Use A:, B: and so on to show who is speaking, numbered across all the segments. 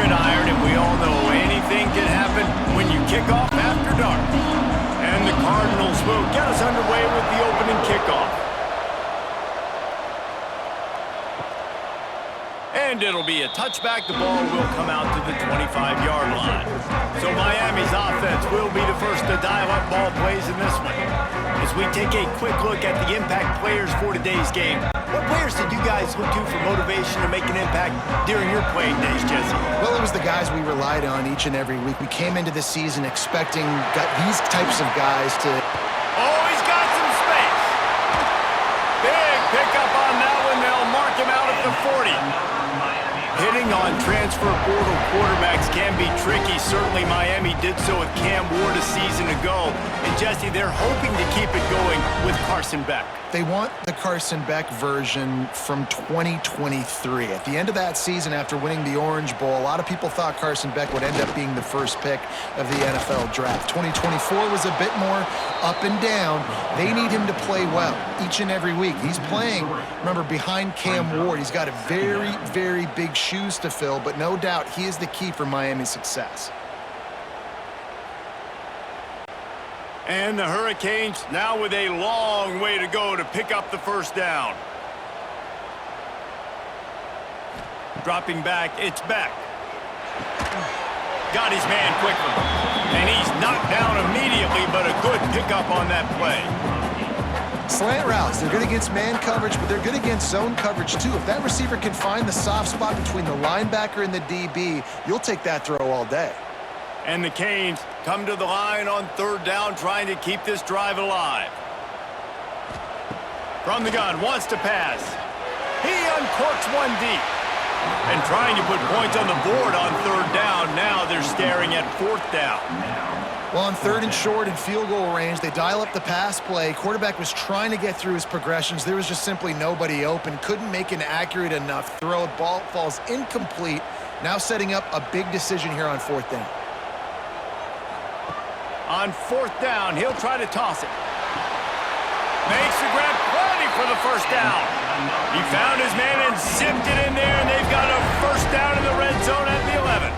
A: gridiron, and we all know anything can happen when you kick off after dark. And the Cardinals will get us underway with the opening kickoff. And it'll be a touchback. The ball will come out to the 25-yard line. So Miami's offense will be the first to dial up ball plays in this one. As we take a quick look at the impact players for today's game, what players did you guys look to for motivation to make an impact during your playing days, Jesse?
B: Well, it was the guys we relied on each and every week. We came into the season expecting these types of guys to...
A: Oh, he's got some space. Big pickup on that one. They'll mark him out at the 40. Hitting on transfer portal quarterbacks can be tricky. Certainly Miami did so with Cam Ward a season ago. And Jesse, they're hoping to keep it going with Carson Beck.
B: They want the Carson Beck version from 2023. At the end of that season, after winning the Orange Bowl, a lot of people thought Carson Beck would end up being the first pick of the NFL draft. 2024 was a bit more up and down. They need him to play well each and every week. He's playing, remember, behind Cam Ward. He's got a very, very big shoes to fill, but no doubt he is the key for Miami's success.
A: And the Hurricanes now with a long way to go to pick up the first down. Dropping back, it's Beck. Got his man quickly. And he's knocked down immediately, but a good pickup on that play.
B: Slant routes, they're good against man coverage, but they're good against zone coverage too. If that receiver can find the soft spot between the linebacker and the DB, you'll take that throw all day.
A: And the Canes come to the line on third down, trying to keep this drive alive. From the gun, wants to pass. He uncorks one deep. And trying to put points on the board on third down. Now they're staring at fourth down.
B: Well, on third and short and field goal range, they dial up the pass play. Quarterback was trying to get through his progressions. There was just simply nobody open. Couldn't make an accurate enough throw. Ball falls incomplete. Now setting up a big decision here on fourth down.
A: On fourth down, he'll try to toss it. Makes the grab, plenty for the first down. He found his man and zipped it in there, and they've got a first down in the red zone at the 11.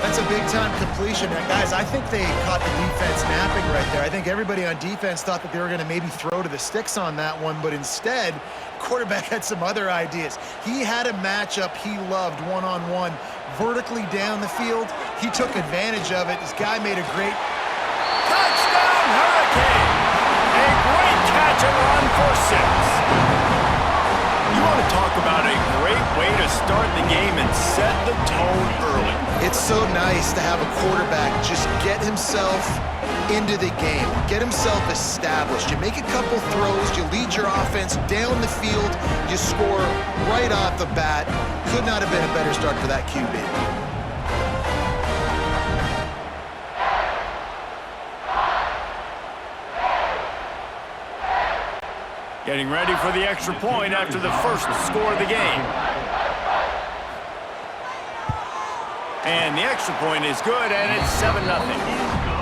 B: That's a big-time completion. And guys, I think they caught the defense napping right there. I think everybody on defense thought that they were going to maybe throw to the sticks on that one, but instead, quarterback had some other ideas. He had a matchup he loved one-on-one, vertically down the field. He took advantage of it. This guy made a great...
A: Touchdown, Hurricane! A great catch and run for 6. You want to talk about a great way to start the game and set the tone early.
B: It's so nice to have a quarterback just get himself into the game, get himself established. You make a couple throws, you lead your offense down the field, you score right off the bat. Could not have been a better start for that QB.
A: Getting ready for the extra point after the first score of the game. And the extra point is good, and it's 7-0.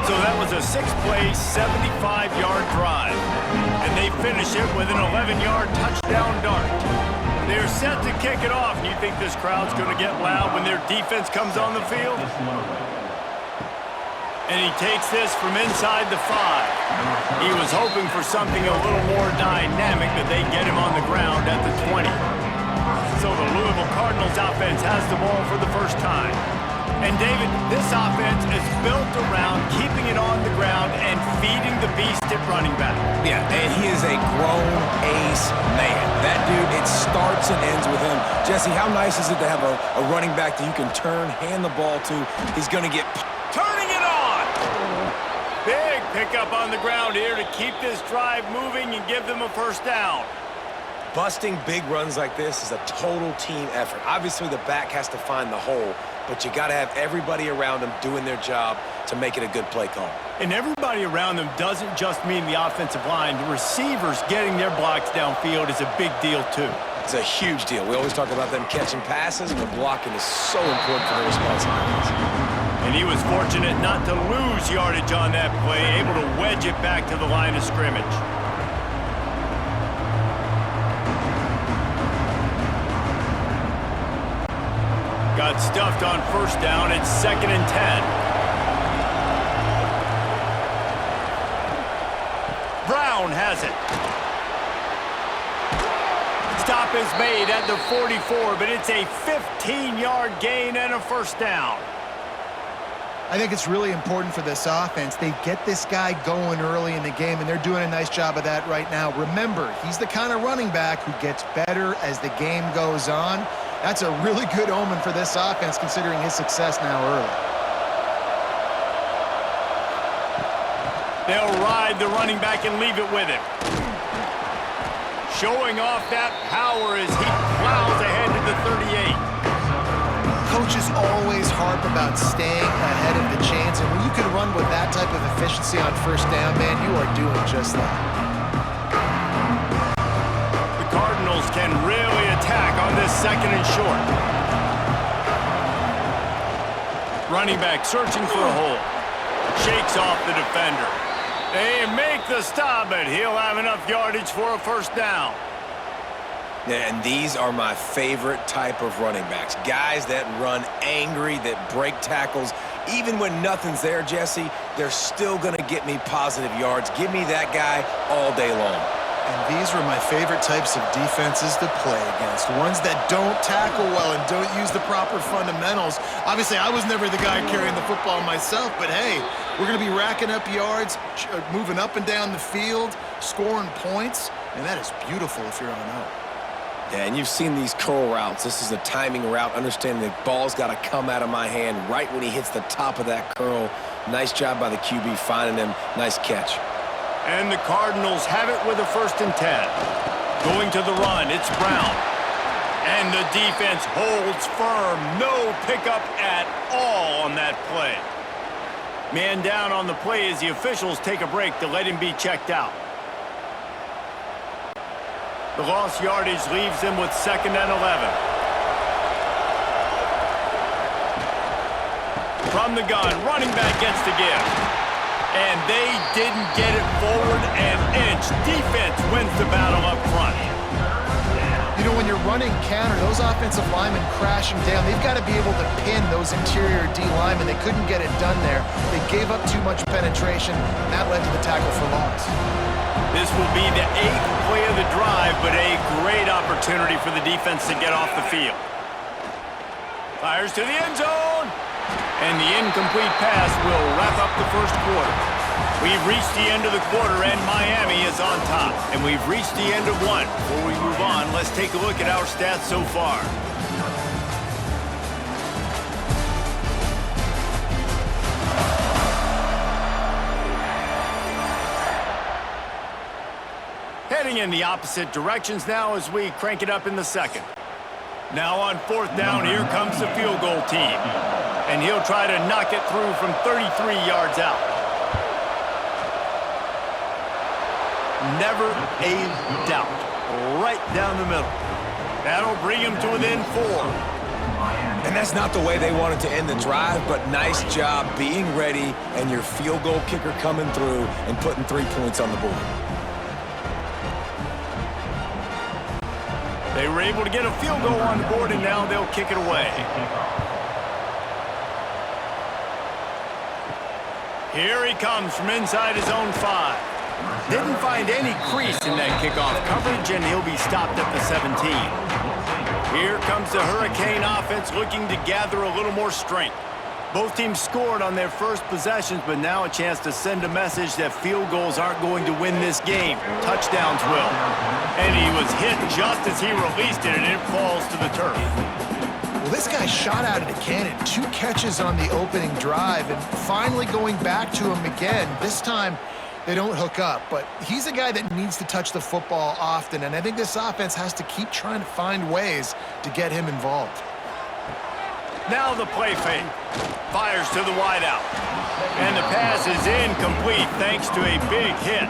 A: So that was a 6-play, 75-yard drive. And they finish it with an 11-yard touchdown dart. They're set to kick it off. And you think this crowd's going to get loud when their defense comes on the field? And he takes this from inside the 5. He was hoping for something a little more dynamic, but they get him on the ground at the 20. So the Louisville Cardinals offense has the ball for the first time. And David, this offense is built around keeping it on the ground and feeding the beast at running back.
C: Yeah, and he is a grown ace man. That dude, it starts and ends with him. Jesse, how nice is it to have a running back that you can turn, hand the ball to? He's going to get...
A: Turning it on! Big pickup on the ground here to keep this drive moving and give them a first down.
C: Busting big runs like this is a total team effort. Obviously, the back has to find the hole, but you got to have everybody around them doing their job to make it a good play call.
A: And everybody around them doesn't just mean the offensive line. The receivers getting their blocks downfield is a big deal, too.
C: It's a huge deal. We always talk about them catching passes, but blocking is so important for their responsibilities.
A: And he was fortunate not to lose yardage on that play, able to wedge it back to the line of scrimmage. Got stuffed on first down. It's 2nd and 10. Brown has it. Stop is made at the 44, but it's a 15-yard gain and a first down.
B: I think it's really important for this offense. They get this guy going early in the game, and they're doing a nice job of that right now. Remember, he's the kind of running back who gets better as the game goes on. That's a really good omen for this offense, considering his success now early.
A: They'll ride the running back and leave it with him. Showing off that power as he plows ahead to the 38.
B: Coaches always harp about staying ahead of the chains, and when you can run with that type of efficiency on first down, man, you are doing just that.
A: The Cardinals can really attack on this 2nd and short. Running back searching for a hole. Shakes off the defender. They make the stop, but he'll have enough yardage for a first down.
C: And these are my favorite type of running backs. Guys that run angry, that break tackles. Even when nothing's there, Jesse, they're still going to get me positive yards. Give me that guy all day long.
B: And these were my favorite types of defenses to play against. Ones that don't tackle well and don't use the proper fundamentals. Obviously, I was never the guy carrying the football myself, but hey, we're going to be racking up yards, moving up and down the field, scoring points, and that is beautiful if you're on out.
C: Yeah, and you've seen these curl routes. This is a timing route, understanding the ball's got to come out of my hand right when he hits the top of that curl. Nice job by the QB finding him. Nice catch.
A: And the Cardinals have it with a 1st and 10. Going to the run, it's Brown. And the defense holds firm. No pickup at all on that play. Man down on the play as the officials take a break to let him be checked out. The lost yardage leaves him with 2nd and 11. From the gun, running back gets the give. And they didn't get it forward an inch. Defense wins the battle up front.
B: You know, when you're running counter, those offensive linemen crashing down, they've got to be able to pin those interior D linemen. They couldn't get it done there. They gave up too much penetration, and that led to the tackle for loss.
A: This will be the 8th play of the drive, but a great opportunity for the defense to get off the field. Fires to the end zone. And the incomplete pass will wrap up the first quarter. We've reached the end of the quarter, and Miami is on top. And we've reached the end of one. Before we move on, let's take a look at our stats so far. Heading in the opposite directions now as we crank it up in the 2nd. Now on 4th down, here comes the field goal team. And he'll try to knock it through from 33 yards out. Never a doubt. Right down the middle. That'll bring him to within 4.
C: And that's not the way they wanted to end the drive, but nice job being ready and your field goal kicker coming through and putting 3 points on the board.
A: They were able to get a field goal on the board, and now they'll kick it away. Here he comes from inside his own 5. Didn't find any crease in that kickoff coverage, and he'll be stopped at the 17. Here comes the Hurricane offense looking to gather a little more strength. Both teams scored on their first possessions, but now a chance to send a message that field goals aren't going to win this game. Touchdowns will. And he was hit just as he released it, and it falls to the turf.
B: Well, this guy shot out of the cannon. 2 catches on the opening drive, and finally going back to him again. This time, they don't hook up, but he's a guy that needs to touch the football often, and I think this offense has to keep trying to find ways to get him involved.
A: Now the play fake. Fires to the wideout. And the pass is incomplete thanks to a big hit.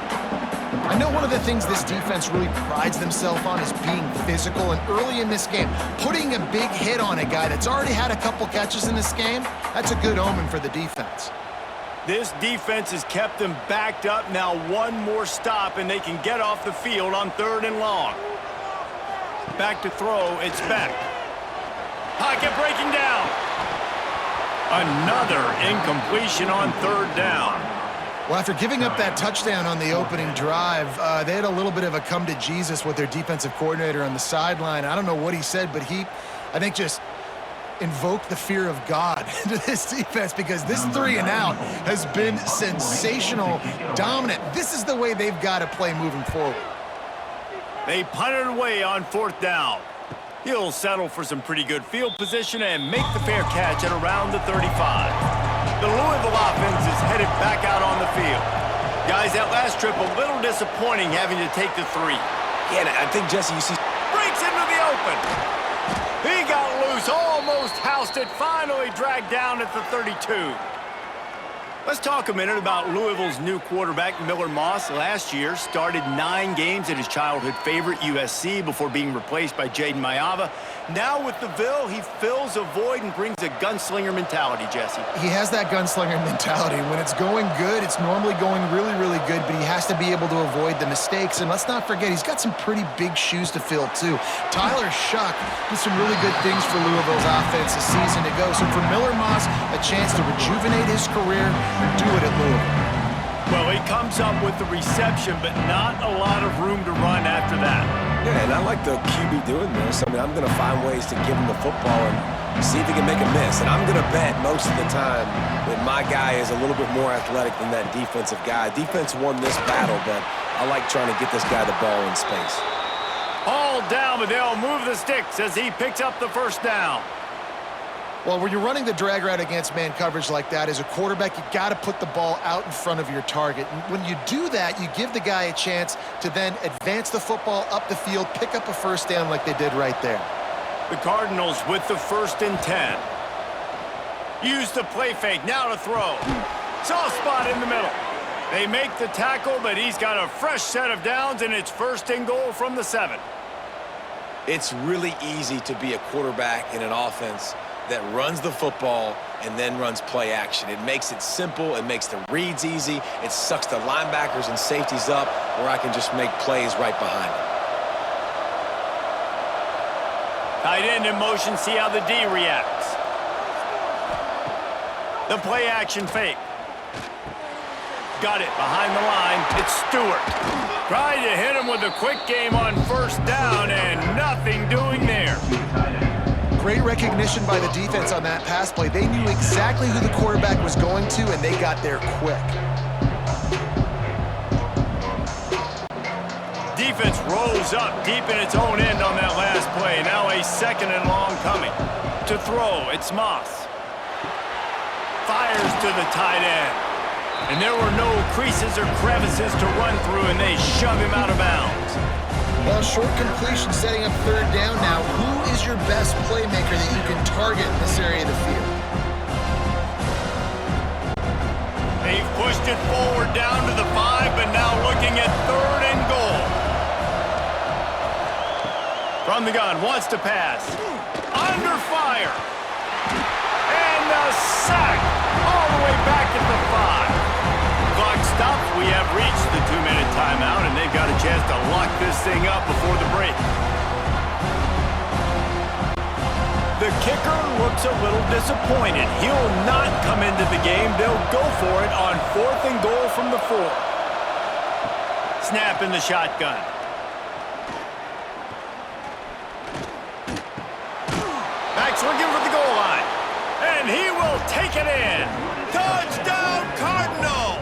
B: I know one of the things this defense really prides themselves on is being physical, and early in this game, putting a big hit on a guy that's already had a couple catches in this game, that's a good omen for the defense.
A: This defense has kept them backed up. Now one more stop, and they can get off the field on 3rd and long. Back to throw, it's Beck. Pocket breaking down. Another incompletion on third down.
B: Well, after giving up that touchdown on the opening drive, they had a little bit of a come to Jesus with their defensive coordinator on the sideline. I don't know what he said, but I think, just invoked the fear of God into this defense, because this 3-and-out has been sensational, dominant. This is the way they've got to play moving forward.
A: They punted away on fourth down. He'll settle for some pretty good field position and make the fair catch at around the 35. The Louisville offense is headed back out on the field. Guys, that last trip a little disappointing, having to take the 3.
C: Yeah, and I think, Jesse, you see...
A: Breaks into the open. He got loose, almost housed it, finally dragged down at the 32. Let's talk a minute about Louisville's new quarterback, Miller Moss. Last year, started 9 games at his childhood favorite, USC, before being replaced by Jaden Mayava. Now with the Ville, he fills a void and brings a gunslinger mentality, Jesse.
B: He has that gunslinger mentality. When it's going good, it's normally going really, really good, but he has to be able to avoid the mistakes. And let's not forget, he's got some pretty big shoes to fill, too. Tyler Shuck did some really good things for Louisville's offense a season ago. So for Miller Moss, a chance to rejuvenate his career and do it at Louisville.
A: Well, he comes up with the reception, but not a lot of room to run after that.
C: Yeah, and I like the QB doing this. I mean, I'm going to find ways to give him the football and see if he can make a miss. And I'm going to bet most of the time that my guy is a little bit more athletic than that defensive guy. Defense won this battle, but I like trying to get this guy the ball in space.
A: All down, but they'll move the sticks as he picks up the first down.
B: Well, when you're running the drag route against man coverage like that, as a quarterback, you got to put the ball out in front of your target. And when you do that, you give the guy a chance to then advance the football up the field, pick up a first down like they did right there.
A: The Cardinals with the 1st and 10. Use the play fake, now to throw. Soft spot in the middle. They make the tackle, but he's got a fresh set of downs, and it's 1st and goal from the 7.
C: It's really easy to be a quarterback in an offense that runs the football and then runs play action. It makes it simple. It makes the reads easy. It sucks the linebackers and safeties up where I can just make plays right behind them.
A: Tight end in motion. See how the D reacts. The play action fake. Got it behind the line. It's Stewart. Tried to hit him with a quick game on 1st down and nothing doing there.
B: Great recognition by the defense on that pass play. They knew exactly who the quarterback was going to, and they got there quick.
A: Defense rolls up deep in its own end on that last play. Now a 2nd and long coming. To throw, it's Moss. Fires to the tight end. And there were no creases or crevices to run through, and they shove him out of bounds.
B: Well, short completion setting up 3rd down now. Who is your best playmaker that you can target in this area of the field?
A: They've pushed it forward down to the 5, but now looking at 3rd and goal. From the gun, wants to pass. Under fire. And the sack all the way back at the 5. Clock stops. We have reached the 2-minute timeout, and they've got a chance to lock this thing up before the break. The kicker looks a little disappointed. He'll not come into the game. They'll go for it on 4th and goal from the 4. Snap in the shotgun. Back's looking for the goal line. And he will take it in. Touchdown, Cardinals!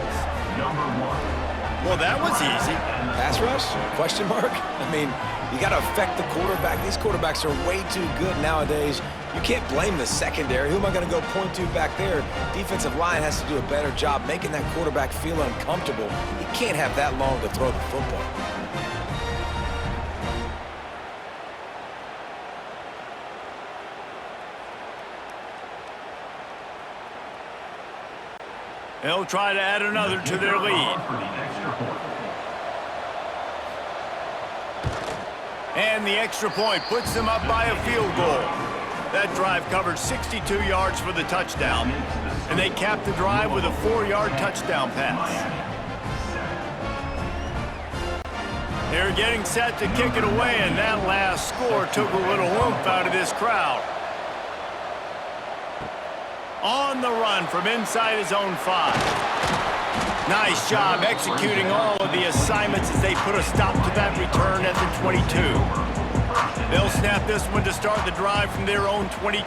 A: Well, that was easy.
C: Pass rush? Question mark? I mean, you got to affect the quarterback. These quarterbacks are way too good nowadays. You can't blame the secondary. Who am I going to go point to back there? Defensive line has to do a better job making that quarterback feel uncomfortable. He can't have that long to throw the football.
A: They'll try to add another to their lead. And the extra point puts them up by a field goal. That drive covered 62 yards for the touchdown, and they capped the drive with a 4-yard touchdown pass. They're getting set to kick it away, and that last score took a little oomph out of this crowd. On the run from inside his own 5. Nice job executing all of the assignments as they put a stop to that return at the 22. They'll snap this one to start the drive from their own 22.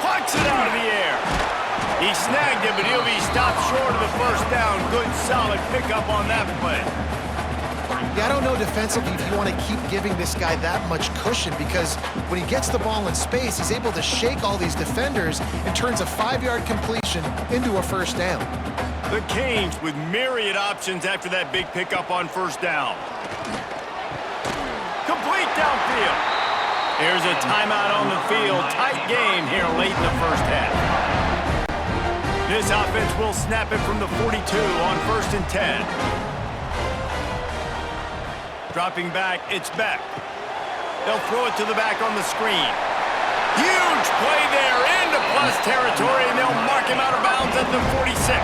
A: Plucks it out of the air. He snagged it, but he'll be stopped short of the first down. Good, solid pickup on that play.
B: Yeah, I don't know defensively if you want to keep giving this guy that much cushion, because when he gets the ball in space, he's able to shake all these defenders and turns a 5-yard completion into a first down.
A: The Canes with myriad options after that big pickup on first down. Complete downfield. Here's a timeout on the field. Tight game here late in the first half. This offense will snap it from the 42 on 1st and 10. Dropping back, it's Beck. They'll throw it to the back on the screen. Huge play there into plus territory, and they'll mark him out of bounds at the 46.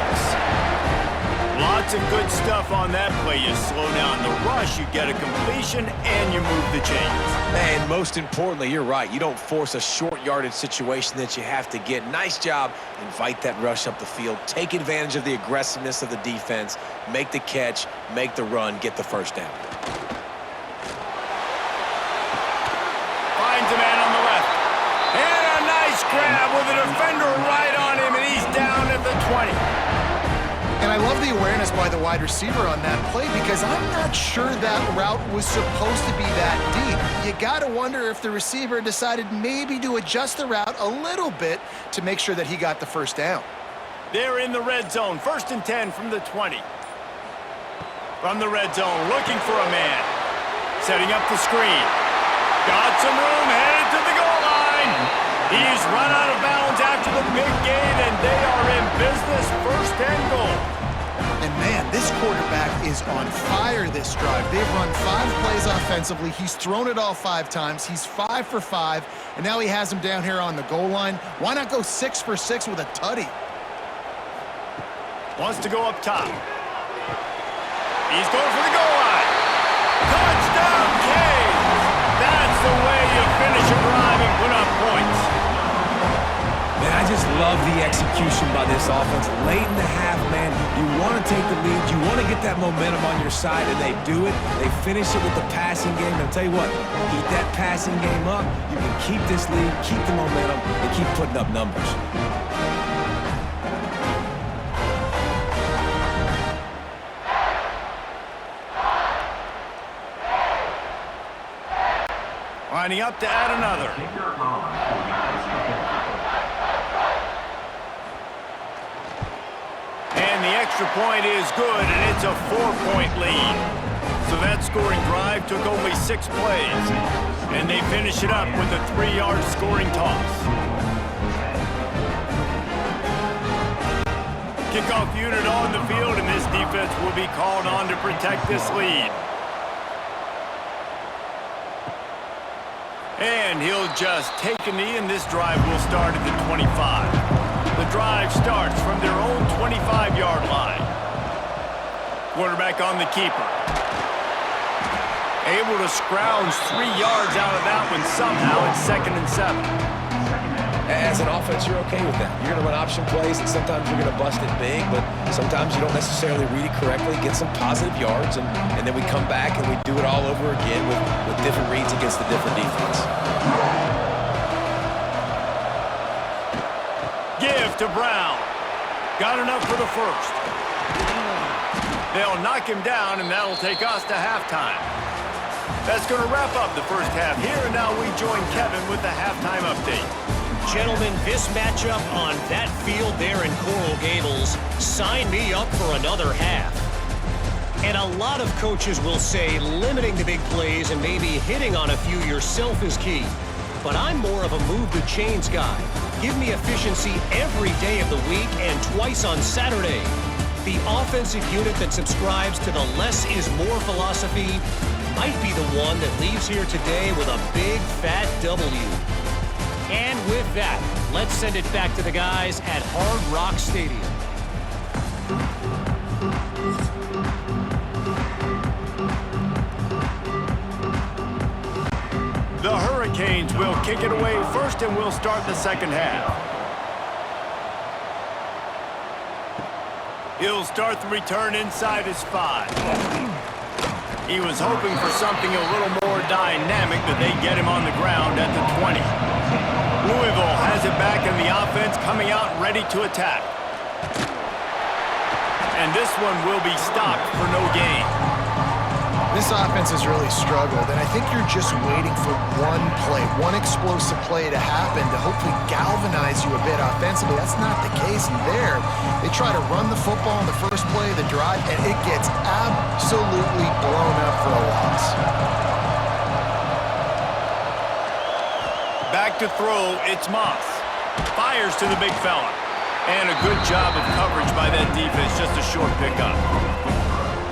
A: Lots of good stuff on that play. You slow down the rush, you get a completion, and you move the chains.
C: And most importantly, you're right. You don't force a short yardage situation that you have to get. Nice job. Invite that rush up the field. Take advantage of the aggressiveness of the defense. Make the catch, make the run, get the first down.
A: Finds a man on the left. And a nice grab with a defender right on him, and he's down at the 20.
B: And I love the awareness by the wide receiver on that play, because I'm not sure that route was supposed to be that deep. You got to wonder if the receiver decided maybe to adjust the route a little bit to make sure that he got the first down.
A: They're in the red zone. 1st and 10 from the 20. From the red zone, looking for a man. Setting up the screen. Got some room, headed to the goal line. He's run out of bounds after the big gain, and they are in business. 1st and goal.
B: And man, this quarterback is on fire this drive. They've run 5 plays offensively. He's thrown it all 5 times. He's 5 for 5, and now he has him down here on the goal line. Why not go 6 for 6 with a tutty?
A: Wants to go up top. He's going for the goal line. Touchdown, Canes! That's the way you finish a drive and put up points.
C: Man, I just love the execution by this offense. Late in the half, man, you want to take the lead. You want to get that momentum on your side, and they do it. They finish it with the passing game. And I'll tell you what, keep that passing game up. You can keep this lead, keep the momentum, and keep putting up numbers.
A: Lining up to add another. And the extra point is good, and it's a 4-point lead. So that scoring drive took only 6 plays, and they finish it up with a 3-yard scoring toss. Kickoff unit on the field, and this defense will be called on to protect this lead. And he'll just take a knee, and this drive will start at the 25. The drive starts from their own 25-yard line. Quarterback on the keeper. Able to scrounge 3 yards out of that one somehow. It's 2nd and 7.
C: As an offense, you're okay with that. You're going to run option plays, and sometimes you're going to bust it big, but sometimes you don't necessarily read it correctly, get some positive yards, and then we come back and we do it all over again with different reads against the different defense.
A: Give to Brown. Got enough for the first. They'll knock him down, and that'll take us to halftime. That's going to wrap up the first half here, and now we join Kevin with the halftime update.
D: Gentlemen, this matchup on that field there in Coral Gables, sign me up for another half. And a lot of coaches will say limiting the big plays and maybe hitting on a few yourself is key. But I'm more of a move the chains guy. Give me efficiency every day of the week and twice on Saturday. The offensive unit that subscribes to the less is more philosophy might be the one that leaves here today with a big fat W. And with that, let's send it back to the guys at Hard Rock Stadium.
A: The Hurricanes Canes will kick it away first, and we'll start the second half. He'll start the return inside his 5. He was hoping for something a little more dynamic, but they get him on the ground at the 20. Louisville has it back in the offense, coming out ready to attack. And this one will be stopped for no gain.
B: This offense has really struggled, and I think you're just waiting for one play, one explosive play to happen to hopefully galvanize you a bit offensively. That's not the case, and there, they try to run the football on the first play of the drive, and it gets absolutely blown up for a loss.
A: Back to throw, it's Moss. Fires to the big fella. And a good job of coverage by that defense, just a short pickup.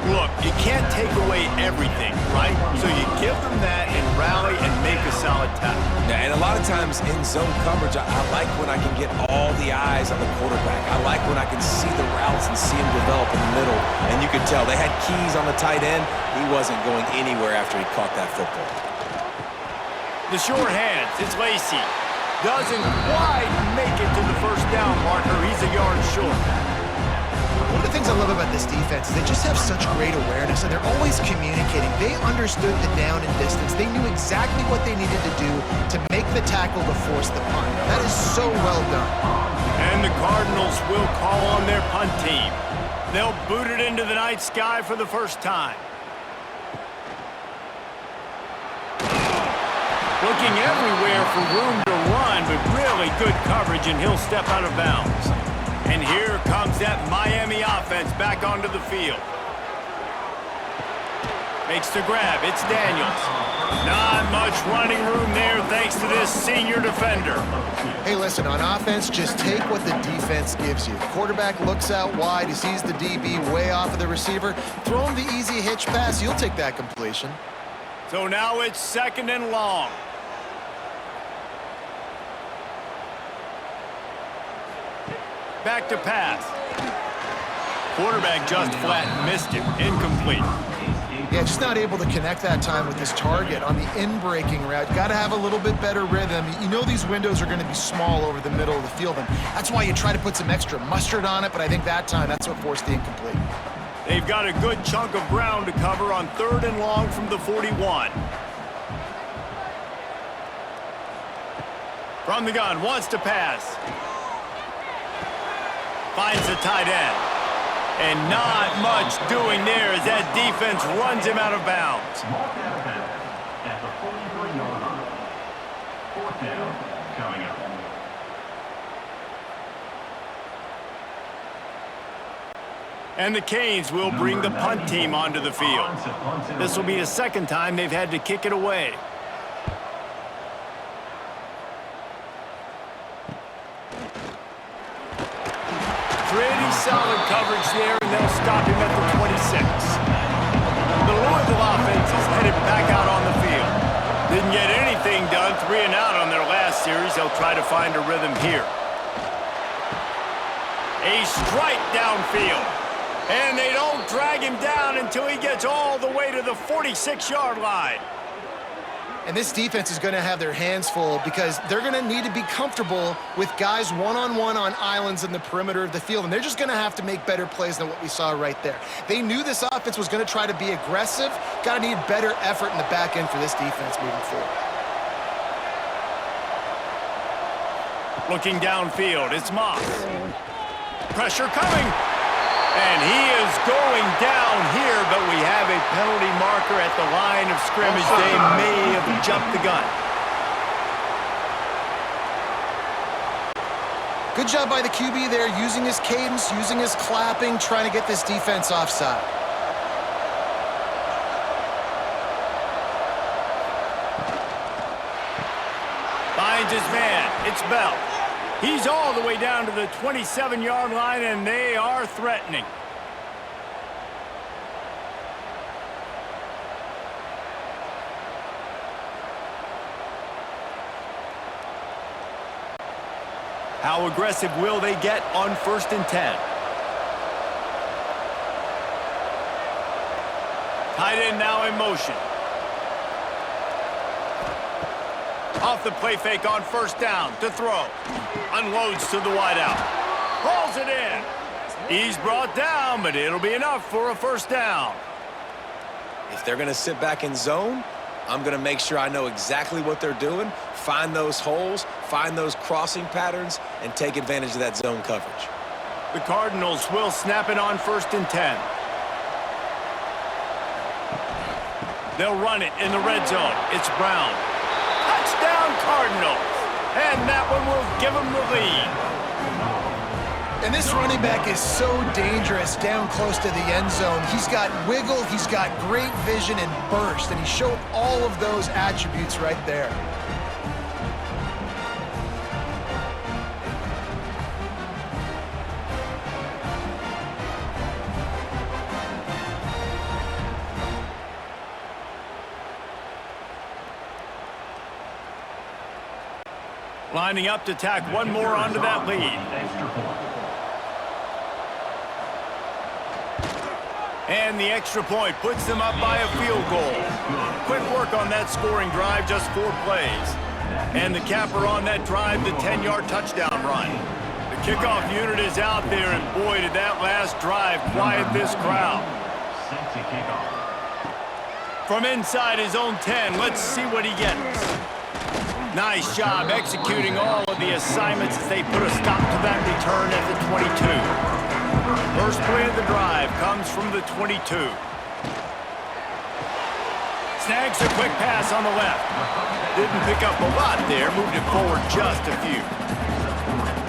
A: Look, you can't take away everything, right? So you give them that and rally and make a solid tackle.
C: Yeah, and a lot of times in zone coverage, I like when I can get all the eyes on the quarterback. I like when I can see the routes and see him develop in the middle. And you could tell they had keys on the tight end. He wasn't going anywhere after he caught that football.
A: The short hands, it's Lacey. Doesn't quite make it to the first down marker. He's a yard short.
B: One of the things I love about this defense is they just have such great awareness, and they're always communicating. They understood the down and distance. They knew exactly what they needed to do to make the tackle to force the punt. That is so well done.
A: And the Cardinals will call on their punt team. They'll boot it into the night sky for the first time. Looking everywhere for room to run, but really good coverage, and he'll step out of bounds. And here comes that Miami offense back onto the field. Makes the grab. It's Daniels. Not much running room there thanks to this senior defender.
B: Hey, listen, on offense, just take what the defense gives you. Quarterback looks out wide. He sees the DB way off of the receiver. Throw him the easy hitch pass. You'll take that completion.
A: So now it's 2nd and long. Back to pass. Quarterback just flat missed him. Incomplete.
B: Yeah, just not able to connect that time with his target on the in-breaking route. Got to have a little bit better rhythm. You know these windows are going to be small over the middle of the field, and that's why you try to put some extra mustard on it, but I think that time that's what forced the incomplete.
A: They've got a good chunk of ground to cover on 3rd and long from the 41. From the gun, wants to pass. Finds the tight end. And not much doing there as that defense runs him out of bounds.
E: At the 43-yard line. 4th down coming up.
A: And the Canes will bring the punt team onto the field. This will be the 2nd time they've had to kick it away. Pretty solid coverage there, and they'll stop him at the 26. The Louisville offense is headed back out on the field. Didn't get anything done, 3 and out on their last series. They'll try to find a rhythm here. A strike downfield. And they don't drag him down until he gets all the way to the 46-yard line.
B: And this defense is going to have their hands full because they're going to need to be comfortable with guys one-on-one on islands in the perimeter of the field, and they're just going to have to make better plays than what we saw right there. They knew this offense was going to try to be aggressive. Got to need better effort in the back end for this defense moving forward.
A: Looking downfield, it's Moss. Pressure coming. And he is going down here, but we have a penalty marker at the line of scrimmage. They may have jumped the gun.
B: Good job by the QB there, using his cadence, using his clapping, trying to get this defense offside.
A: Finds his man. It's Bell. He's all the way down to the 27-yard line, and they are threatening. How aggressive will they get on 1st and 10? Tight end now in motion. Off the play fake on first down to throw. Unloads to the wideout. Hauls it in. He's brought down, but it'll be enough for a first down.
C: If they're going to sit back in zone, I'm going to make sure I know exactly what they're doing, find those holes, find those crossing patterns, and take advantage of that zone coverage.
A: The Cardinals will snap it on 1st and 10. They'll run it in the red zone. It's Brown. Touchdown, Cardinals. And that one will give them the lead.
B: And this running back is so dangerous down close to the end zone. He's got wiggle, he's got great vision and burst, and he showed all of those attributes right there.
A: Lining up to tack one more onto that lead.
E: Extra point.
A: And the extra point puts them up by a field goal. Quick work on that scoring drive, just 4 plays. And the capper on that drive, the 10-yard touchdown run. The kickoff unit is out there, and boy, did that last drive quiet this crowd.
E: Set to kick off.
A: From inside his own 10, let's see what he gets. Nice job executing all of the assignments as they put a stop to that return at the 22. First play of the drive comes from the 22. Snags a quick pass on the left. Didn't pick up a lot there, moved it forward just a few.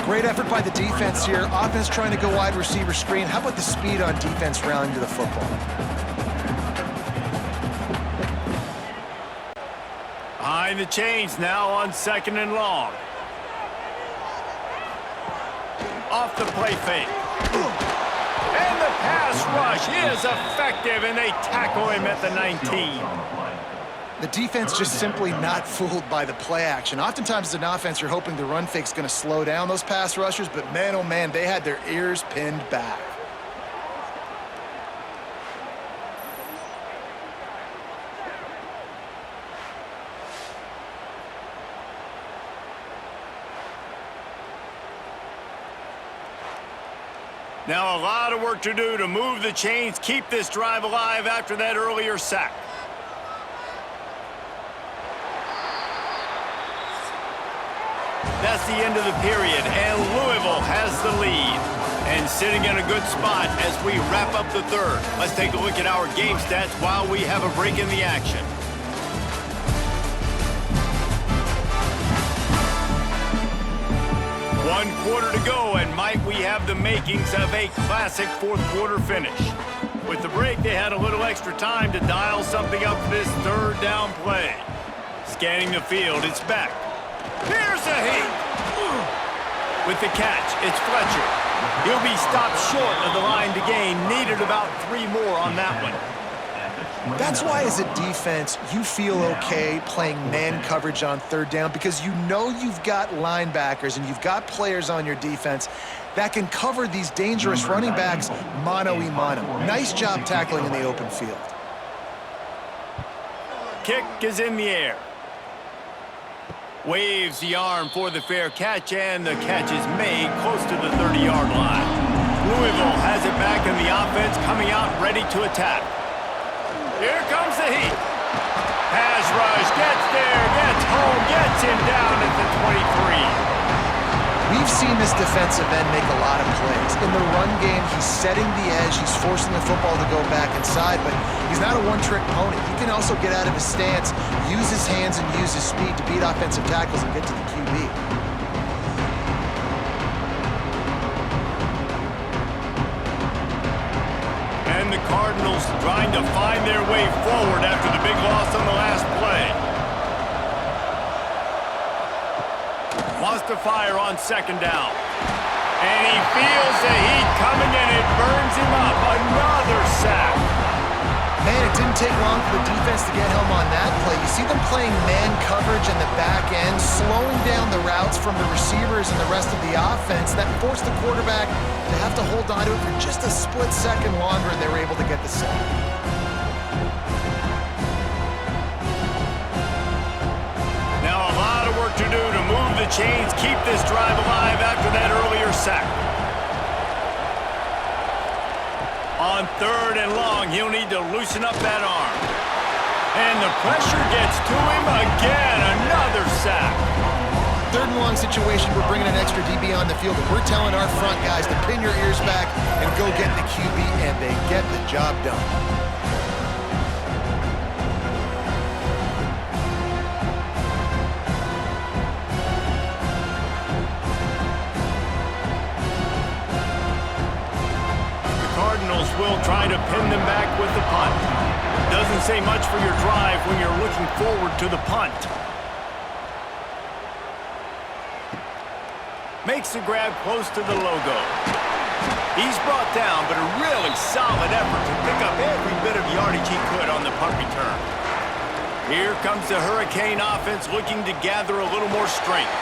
B: Great effort by the defense here. Offense trying to go wide receiver screen. How about the speed on defense rallying to the football?
A: Behind the chains now on 2nd and long. Off the play fake. And the pass rush is effective, and they tackle him at the 19.
B: The defense just simply not fooled by the play action. Oftentimes as an offense, you're hoping the run fake's going to slow down those pass rushers, but man, oh man, they had their ears pinned back.
A: Now a lot of work to do to move the chains, keep this drive alive after that earlier sack. That's the end of the period, and Louisville has the lead. And sitting in a good spot as we wrap up the third. Let's take a look at our game stats while we have a break in the action. One quarter to go, and might we have the makings of a classic fourth quarter finish. With the break, they had a little extra time to dial something up for this third down play. Scanning the field, it's back. Here's a heat. With the catch, it's Fletcher. He'll be stopped short of the line to gain. Needed about 3 more on that one.
B: That's why as a defense, you feel okay playing man coverage on third down because you know you've got linebackers and you've got players on your defense that can cover these dangerous running backs mano-a-mano. Nice job tackling in the open field.
A: Kick is in the air. Waves the arm for the fair catch, and the catch is made close to the 30-yard line. Louisville has it back, and the offense coming out ready to attack. Here comes the heat. Pass rush, gets there, gets home, gets him down at the 23.
B: We've seen this defensive end make a lot of plays. In the run game, he's setting the edge, he's forcing the football to go back inside, but he's not a one-trick pony. He can also get out of his stance, use his hands, and use his speed to beat offensive tackles and get to the QB.
A: And the Cardinals trying to find their way forward after the big loss on the last play. Wants to fire on 2nd down. And he feels the heat coming, and it burns him up. Another sack.
B: Man, it didn't take long for the defense to get home on that play. You see them playing man coverage in the back end, slowing down the routes from the receivers and the rest of the offense. That forced the quarterback to have to hold on to it for just a split second longer, and they were able to get the sack.
A: Now a lot of to do to move the chains, keep this drive alive after that earlier sack. On 3rd and long, he'll need to loosen up that arm. And the pressure gets to him again. Another sack.
B: 3rd and long situation, we're bringing an extra DB on the field, and we're telling our front guys to pin your ears back and go get the QB, and they get the job done.
A: The Cardinals will try to pin them back with the punt. Doesn't say much for your drive when you're looking forward to the punt. Makes the grab close to the logo. He's brought down, but a really solid effort to pick up every bit of yardage he could on the punt return. Here comes the Hurricane offense looking to gather a little more strength.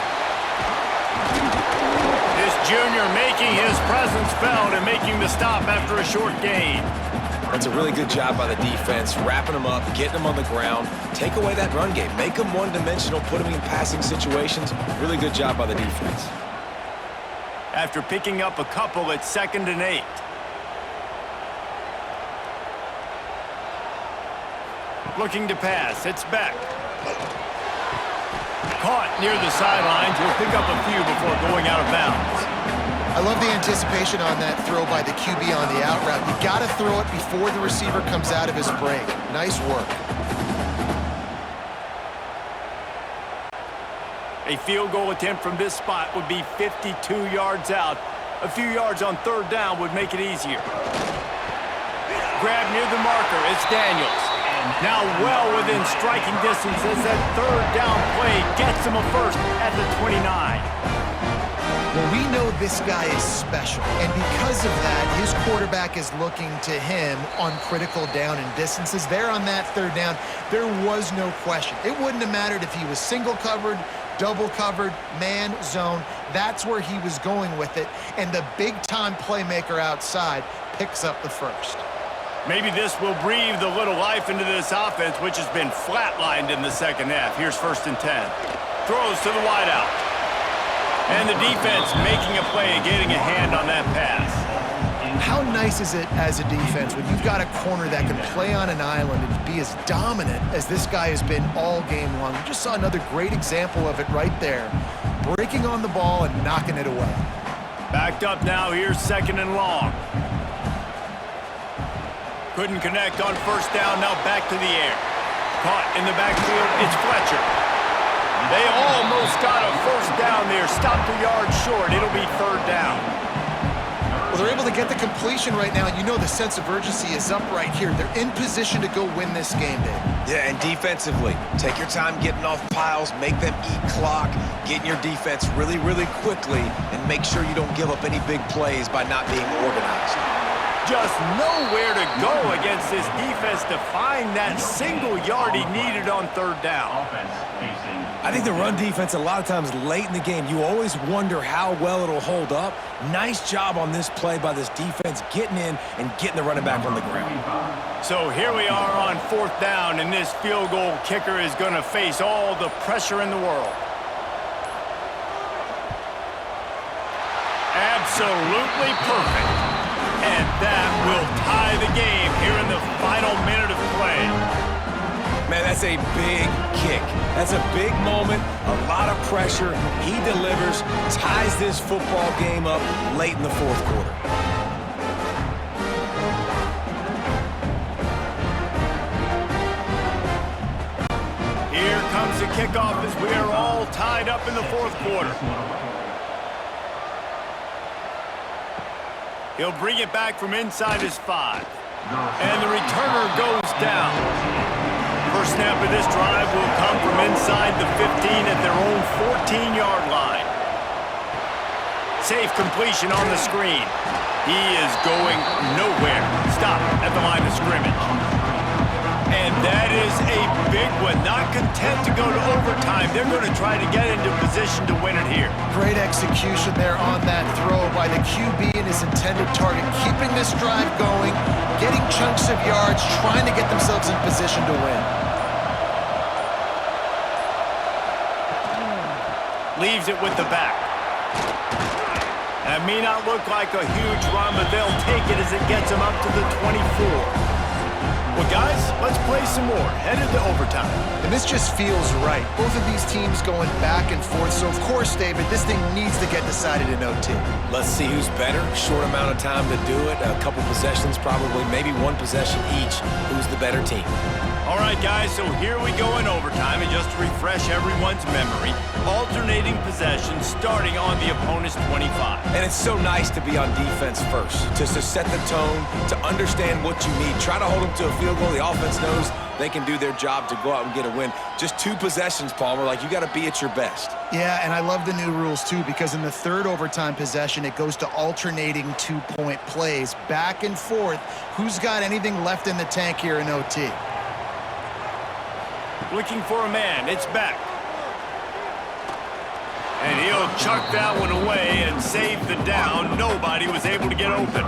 A: This junior making his presence felt and making the stop after a short gain.
C: That's a really good job by the defense, wrapping them up, getting them on the ground, take away that run game, make them one-dimensional, put them in passing situations. Really good job by the defense.
A: After picking up a couple at 2nd and 8. Looking to pass, it's Beck. Caught near the sidelines, will pick up a few before going out of bounds.
B: I love the anticipation on that throw by the QB on the out route. You got to throw it before the receiver comes out of his break. Nice work.
A: A field goal attempt from this spot would be 52 yards out. A few yards on 3rd down would make it easier. Grab near the marker. It's Daniels. Now well within striking distance as that 3rd down play gets him a first at the 29.
B: Well, we know this guy is special, and because of that, his quarterback is looking to him on critical down and distances. There on that 3rd down, there was no question. It wouldn't have mattered if he was single covered, double covered, man, zone. That's where he was going with it, and the big-time playmaker outside picks up the first.
A: Maybe this will breathe a little life into this offense, which has been flatlined in the 2nd half. Here's 1st and 10. Throws to the wideout. And the defense making a play and getting a hand on that pass.
B: How nice is it as a defense when you've got a corner that can play on an island and be as dominant as this guy has been all game long? We just saw another great example of it right there. Breaking on the ball and knocking it away.
A: Backed up now, here's 2nd and long. Couldn't connect on 1st down, now back to the air. Caught in the backfield, it's Fletcher. They almost got a 1st down there, stopped a yard short. It'll be 3rd down.
B: Well, they're able to get the completion right now, and you know the sense of urgency is up right here. They're in position to go win this game, Dave.
C: Yeah, and defensively, take your time getting off piles, make them eat clock, get in your defense really, really quickly, and make sure you don't give up any big plays by not being organized.
A: Just nowhere to go against this defense to find that single yard he needed on 3rd down.
C: I think the run defense, a lot of times late in the game, you always wonder how well it'll hold up. Nice job on this play by this defense, getting in and getting the running back on the ground.
A: So here we are on 4th down, and this field goal kicker is going to face all the pressure in the world. Absolutely perfect. And that will tie the game here in the final minute of play.
C: Man, that's a big kick. That's a big moment, a lot of pressure. He delivers, ties this football game up late in the 4th quarter.
A: Here comes the kickoff as we are all tied up in the 4th quarter. He'll bring it back from inside his 5. And the returner goes down. First snap of this drive will come from inside the 15 at their own 14-yard line. Safe completion on the screen. He is going nowhere. Stop at the line of scrimmage. And that is a big one. Not content to go to overtime. They're going to try to get into position to win it here.
B: Great execution there on that throw by the QB and his intended target. Keeping this drive going, getting chunks of yards, trying to get themselves in position to win.
A: Leaves it with the back. That may not look like a huge run, but they'll take it as it gets them up to the 24. Well, guys, let's play some more. Headed to overtime.
B: And this just feels right. Both of these teams going back and forth. So, of course, David, this thing needs to get decided in OT.
C: Let's see who's better. Short amount of time to do it. A couple possessions, probably maybe one possession each. Who's the better team?
A: All right, guys, so here we go in overtime. And just to refresh everyone's memory, alternating possessions starting on the opponent's 25.
C: And it's so nice to be on defense first, just to set the tone, to understand what you need. Try to hold them to a field goal. The offense knows they can do their job to go out and get a win. Just 2 possessions, Palmer. Like, you got to be at your best.
B: Yeah, and I love the new rules, too, because in the third overtime possession, it goes to alternating 2-point plays, back and forth. Who's got anything left in the tank here in OT?
A: Looking for a man. It's back. And he'll chuck that one away and save the down. Nobody was able to get open.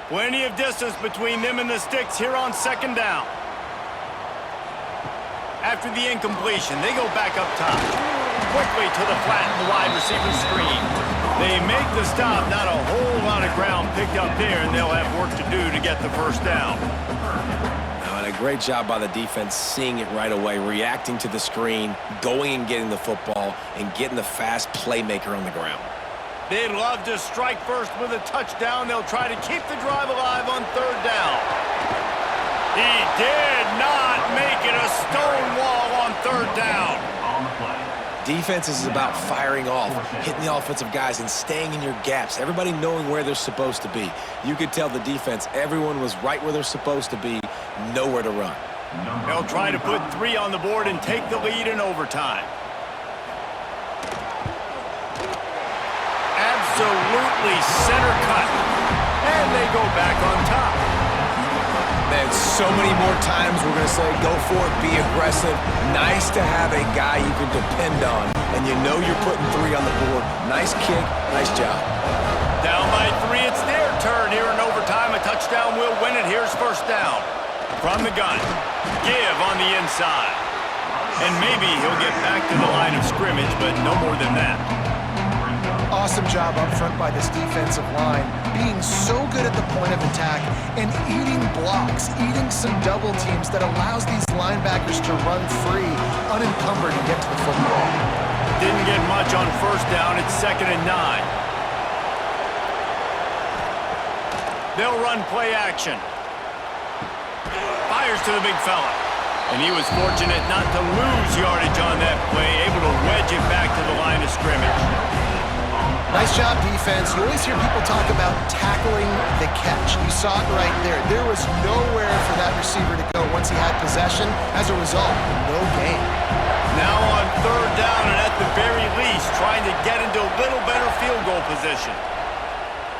A: Plenty of distance between them and the sticks here on second down. After the incompletion, they go back up top. Quickly to the flat in the wide receiver screen. They make the stop. Not a whole lot of ground picked up there, and they'll have work to do to get the first down.
C: And a great job by the defense seeing it right away, reacting to the screen, going and getting the football, and getting the fast playmaker on the ground.
A: They'd love to strike first with a touchdown. They'll try to keep the drive alive on third down. He did not make it a stone wall on third down.
E: On the play.
C: Defense is about firing off, hitting the offensive guys, and staying in your gaps. Everybody knowing where they're supposed to be. You could tell the defense, everyone was right where they're supposed to be, nowhere to run.
A: They'll try to put 3 on the board and take the lead in overtime. Absolutely center cut. And they go back on top.
C: Man, so many more times we're going to say, go for it, be aggressive. Nice to have a guy you can depend on, and you know you're putting 3 on the board. Nice kick, nice job.
A: Down by 3, it's their turn here in overtime. A touchdown will win it. Here's first down. From the gun, give on the inside. And maybe he'll get back to the line of scrimmage, but no more than that.
B: Awesome job up front by this defensive line, being so good at the point of attack and eating blocks, eating some double teams that allows these linebackers to run free, unencumbered, and get to the football.
A: Didn't get much on first down. It's 2nd and 9. They'll run play action. Fires to the big fella. And he was fortunate not to lose yardage on that play, able to wedge it back to the line of scrimmage.
B: Nice job, defense. You always hear people talk about tackling the catch. You saw it right there. There was nowhere for that receiver to go once he had possession. As a result, no gain.
A: Now on third down, and at the very least, trying to get into a little better field goal position.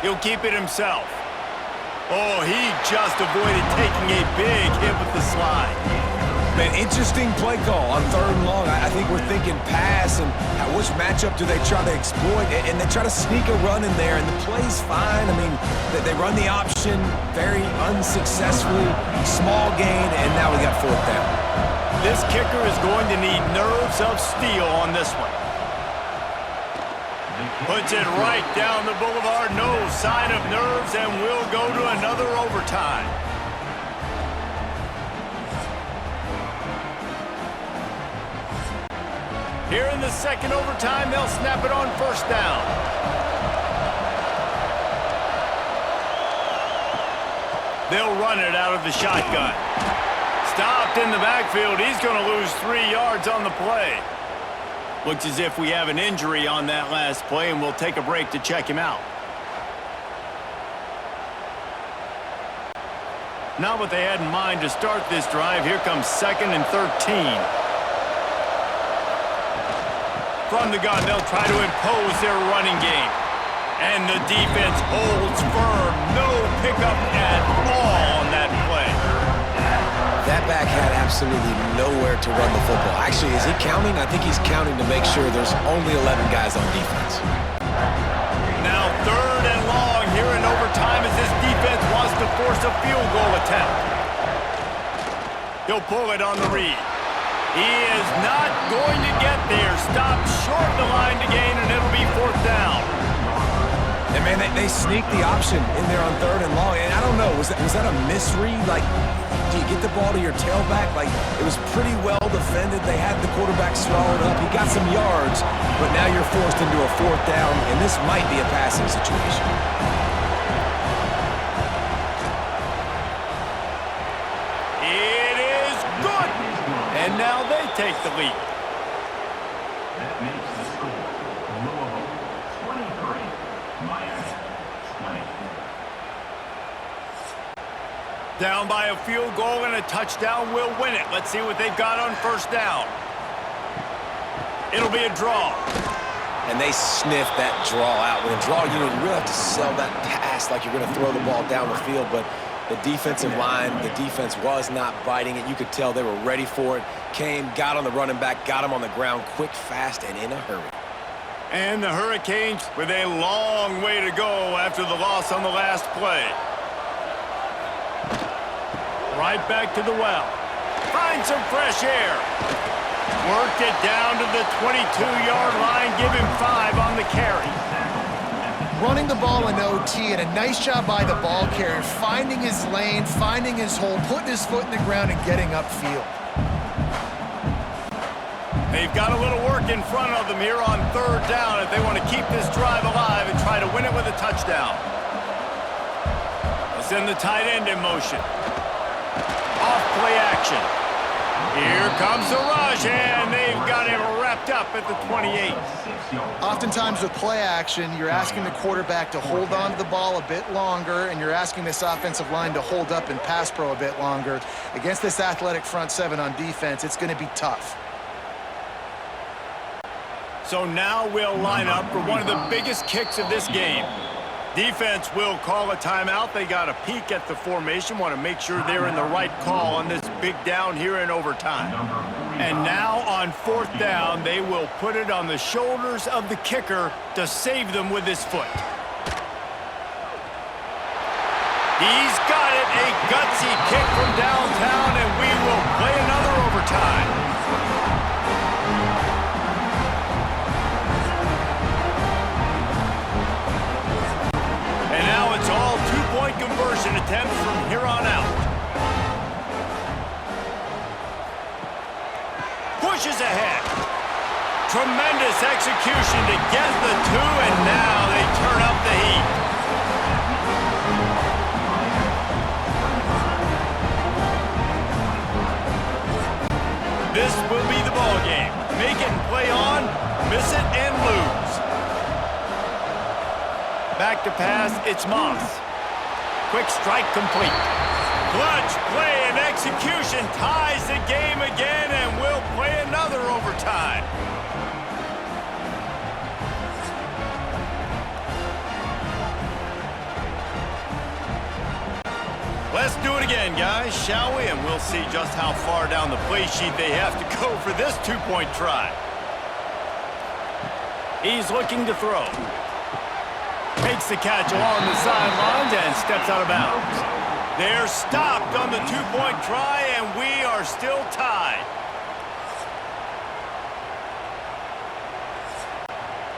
A: He'll keep it himself. Oh, he just avoided taking a big hit with the slide.
C: Man, interesting play call on 3rd and long. I think we're thinking pass, and which matchup do they try to exploit? And they try to sneak a run in there, and the play's fine. I mean, they run the option very unsuccessfully, small gain, and now we got 4th down.
A: This kicker is going to need nerves of steel on this one. Puts it right down the boulevard. No sign of nerves, and we'll go to another overtime. Here in the 2nd overtime, they'll snap it on first down. They'll run it out of the shotgun. Stopped in the backfield. He's going to lose 3 yards on the play. Looks as if we have an injury on that last play, and we'll take a break to check him out. Not what they had in mind to start this drive. Here comes 2nd and 13. From the gun, they'll try to impose their running game. And the defense holds firm. No pickup at all on that play.
C: That back had absolutely nowhere to run the football. Actually, is he counting? I think he's counting to make sure there's only 11 guys on defense.
A: Now 3rd and long here in overtime as this here's a field goal attempt. He'll pull it on the read. He is not going to get there. Stopped short of the line to gain, and it'll be 4th down.
C: And, man, they sneaked the option in there on 3rd and long. And I don't know, was that a misread? Like, do you get the ball to your tailback? Like, it was pretty well defended. They had the quarterback swallowed up. He got some yards, but now you're forced into a 4th down, and this might be a passing situation.
A: It is good. And now they take the lead.
E: That makes the score Louisville 23, Miami 20.
A: Down by a field goal and a touchdown will win it. Let's see what they've got on 1st down. It'll be a draw.
C: And they sniffed that draw out. With a draw, you really have to sell that pass like you're going to throw the ball down the field, but the defensive line, the defense was not biting it. You could tell they were ready for it. Came, got on the running back, got him on the ground quick, fast, and in a hurry.
A: And the Hurricanes with a long way to go after the loss on the last play. Right back to the well. Find some fresh air. Worked it down to the 22-yard line. Give him 5 on the carry.
B: Running the ball in OT, and a nice job by the ball carrier, finding his lane, finding his hole, putting his foot in the ground, and getting upfield.
A: They've got a little work in front of them here on 3rd down if they want to keep this drive alive and try to win it with a touchdown. They'll send the tight end in motion. Off play action. Here comes the rush, and they've got him wrapped up at the 28.
B: Oftentimes with play action, you're asking the quarterback to hold on to the ball a bit longer, and you're asking this offensive line to hold up in pass pro a bit longer. Against this athletic front 7 on defense, it's going to be tough.
A: So now we'll line up for one of the biggest kicks of this game. Defense will call a timeout. They got a peek at the formation, want to make sure they're in the right call on this big down here in overtime. And now on 4th down, they will put it on the shoulders of the kicker to save them with his foot. He's got it, a gutsy kick from downtown, and we will play another overtime. And now it's all 2-point conversion attempts from here on out. Pushes ahead. Tremendous execution to get the 2, and now they turn up the heat. This will be the ball game. Make it and play on, miss it and lose. Back to pass, it's Moss. Quick strike complete. Clutch play and execution ties the game again, and we'll play another overtime. Let's do it again, guys, shall we? And we'll see just how far down the play sheet they have to go for this 2-point try. He's looking to throw. Makes the catch along the sidelines and steps out of bounds. They're stopped on the 2-point try, and we are still tied.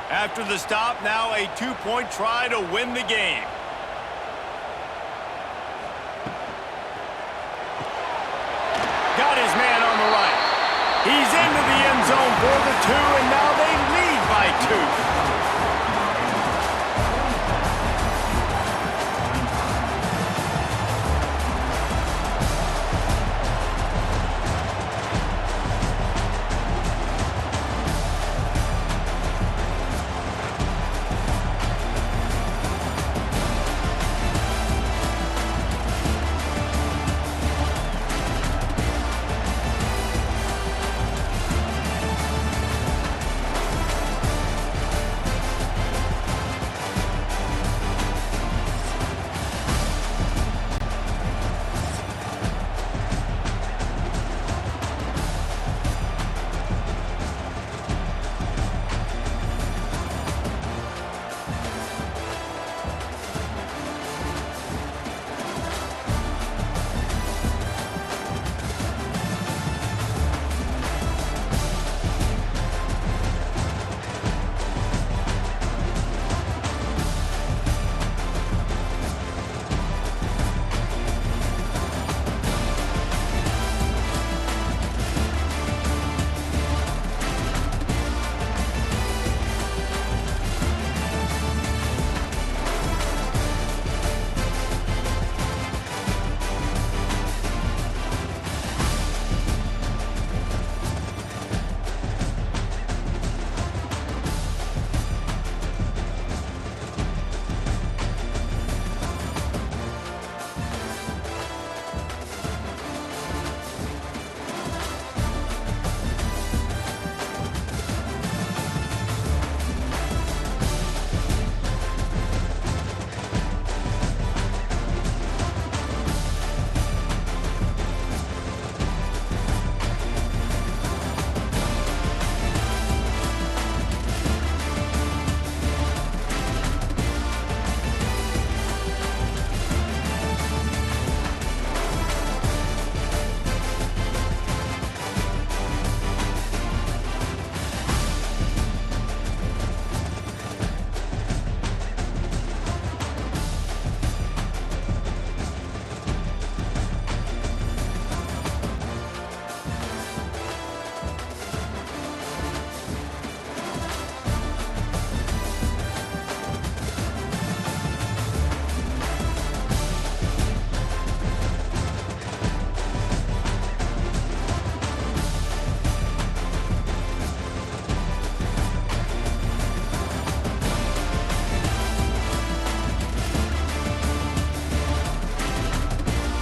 A: After the stop, now a 2-point try to win the game. Got his man on the right. He's into the end zone for the 2, and now they lead by 2.